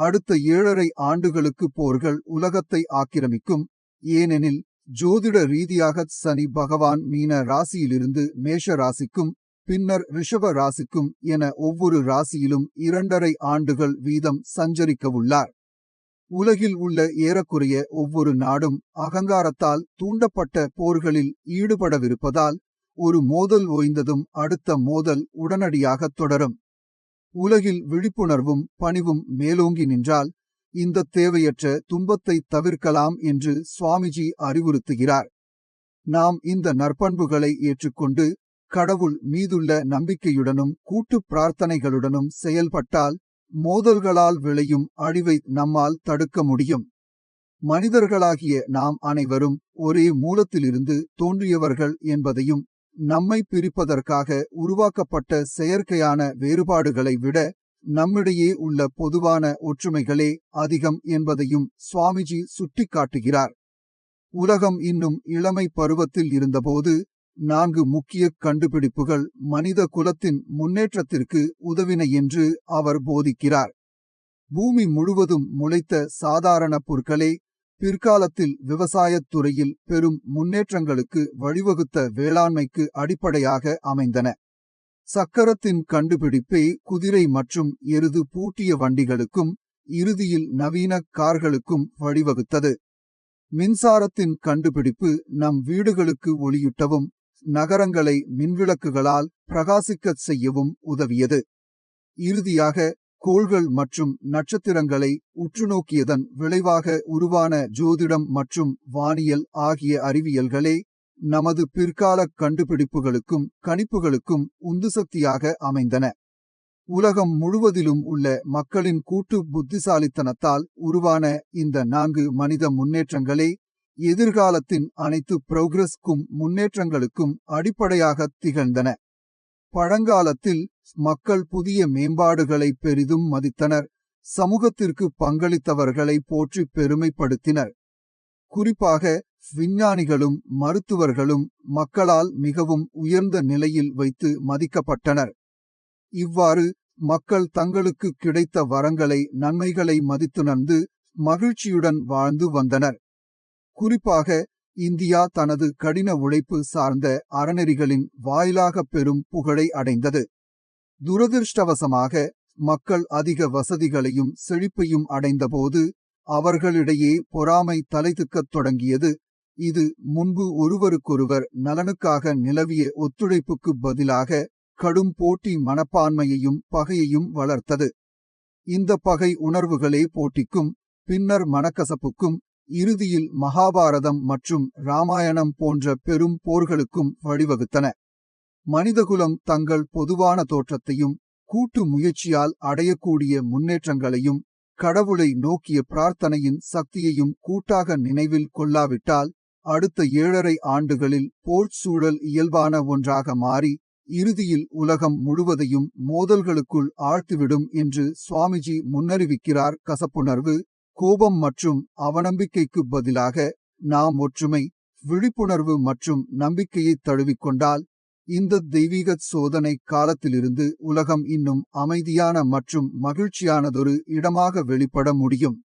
அடுத்த 7½ ஆண்டுகளுக்கு போர்கள் உலகத்தை ஆக்கிரமிக்கும். ஏனெனில் ஜோதிட ரீதியாக சனி பகவான் மீன ராசியிலிருந்து மேஷ ராசிக்கும் பின்னர் ரிஷப ராசிக்கும் என ஒவ்வொரு ராசியிலும் 2½ ஆண்டுகள் வீதம் சஞ்சரிக்கவுள்ளார். உலகில் உள்ள ஏறக்குறைய ஒவ்வொரு நாடும் அகங்காரத்தால் தூண்டப்பட்ட போர்களில் ஈடுபடவிருப்பதால் ஒரு மோதல் ஓய்ந்ததும் அடுத்த மோதல் உடனடியாக தொடரும். உலகில் விழிப்புணர்வும் பணிவும் மேலோங்கி நின்றால் இந்த தேவையற்ற துன்பத்தை தவிர்க்கலாம் என்று சுவாமிஜி அறிவுறுத்துகிறார். நாம் இந்த நற்பண்புகளை ஏற்றுக்கொண்டு கடவுள் மீதுள்ள நம்பிக்கையுடனும் கூட்டு பிரார்த்தனைகளுடனும் செயல்பட்டால் மோதல்களால் விளையும் அழிவை நம்மால் தடுக்க முடியும். மனிதர்களாகிய நாம் அனைவரும் ஒரே மூலத்திலிருந்து தோன்றியவர்கள் என்பதையும் நம்மை பிரிப்பதற்காக உருவாக்கப்பட்ட செயற்கையான வேறுபாடுகளை விட நம்மிடையே உள்ள பொதுவான ஒற்றுமைகளே அதிகம் என்பதையும் சுவாமிஜி சுட்டிக்காட்டுகிறார். உலகம் இன்னும் இளமை பருவத்தில் இருந்தபோது 4 முக்கிய கண்டுபிடிப்புகள் மனித குலத்தின் முன்னேற்றத்திற்கு உதவின என்று அவர் போதிக்கிறார். பூமி முழுவதும் முளைத்த சாதாரண புற்களே பிற்காலத்தில் விவசாயத் துறையில் பெரும் முன்னேற்றங்களுக்கு வழிவகுத்த வேளாண்மைக்கு அடிப்படையாக அமைந்தன. சக்கரத்தின் கண்டுபிடிப்பே குதிரை மற்றும் எருது பூட்டிய வண்டிகளுக்கும் இறுதியில் நவீன கார்களுக்கும் வழிவகுத்தது. மின்சாரத்தின் கண்டுபிடிப்பு நம் வீடுகளுக்கு ஒளியூட்டவும் நகரங்களை மின்விளக்குகளால் பிரகாசிக்கச் செய்யவும் உதவியது. இறுதியாக கோள்கள் மற்றும் நட்சத்திரங்களை உற்றுநோக்கியதன் விளைவாக உருவான ஜோதிடம் மற்றும் வானியல் ஆகிய அறிவியல்களே நமது பிற்கால கண்டுபிடிப்புகளுக்கும் கணிப்புகளுக்கும் உந்துசக்தியாக அமைந்தன. உலகம் முழுவதிலும் உள்ள மக்களின் கூட்டு புத்திசாலித்தனத்தால் உருவான இந்த 4 மனித முன்னேற்றங்களே எதிர்காலத்தின் அனைத்து புரோகிரஸ்க்கும் முன்னேற்றங்களுக்கும் அடிப்படையாக திகழ்ந்தன. பழங்காலத்தில் மக்கள் புதிய மேம்பாடுகளை பெரிதும் மதித்தனர். சமூகத்திற்கு பங்களித்தவர்களை போற்றி பெருமைப்படுத்தினர். குறிப்பாக விஞ்ஞானிகளும் மருத்துவர்களும் மக்களால் மிகவும் உயர்ந்த நிலையில் வைத்து மதிக்கப்பட்டனர். இவ்வாறு மக்கள் தங்களுக்கு கிடைத்த வரங்களை நன்மைகளை மதித்துணர்ந்து மகிழ்ச்சியுடன் வாழ்ந்து வந்தனர். குறிப்பாக இந்தியா தனது கடின உழைப்பு சார்ந்த அறநெறிகளின் வாயிலாக பெரும் புகழை அடைந்தது. துரதிருஷ்டவசமாக மக்கள் அதிக வசதிகளையும் செழிப்பையும் அடைந்தபோது அவர்களிடையே பொறாமை தலைதூக்கத் தொடங்கியது. இது முன்பு ஒருவருக்கொருவர் நலனுக்காக நிலவிய ஒத்துழைப்புக்கு பதிலாக கடும் போட்டி மனப்பான்மையையும் பகையையும் வளர்த்தது. இந்த பகை உணர்வுகளே போட்டிக்கும் பின்னர் மனக்கசப்புக்கும் இறுதியில் மகாபாரதம் மற்றும் இராமாயணம் போன்ற பெரும் போர்களுக்கும் வழிவகுத்தன. மனிதகுலம் தங்கள் பொதுவான தோற்றத்தையும் கூட்டு முயற்சியால் அடையக்கூடிய முன்னேற்றங்களையும் கடவுளை நோக்கிய பிரார்த்தனையின் சக்தியையும் கூட்டாக நினைவில் கொள்ளாவிட்டால் அடுத்த 7½ ஆண்டுகளில் போர்ச் சூழல் இயல்பான ஒன்றாக மாறி இறுதியில் உலகம் முழுவதையும் மோதல்களுக்குள் ஆழ்த்திவிடும் என்று சுவாமிஜி முன்னறிவிக்கிறார். கசப்புணர்வு, கோபம் மற்றும் அவநம்பிக்கைக்கு பதிலாக நாம் ஒற்றுமை, விழிப்புணர்வு மற்றும் நம்பிக்கையை தழுவிக்கொண்டால் இந்த தெய்வீக சோதனை காலத்திலிருந்து உலகம் இன்னும் அமைதியான மற்றும் மகிழ்ச்சியானதொரு இடமாக வெளிப்பட முடியும்.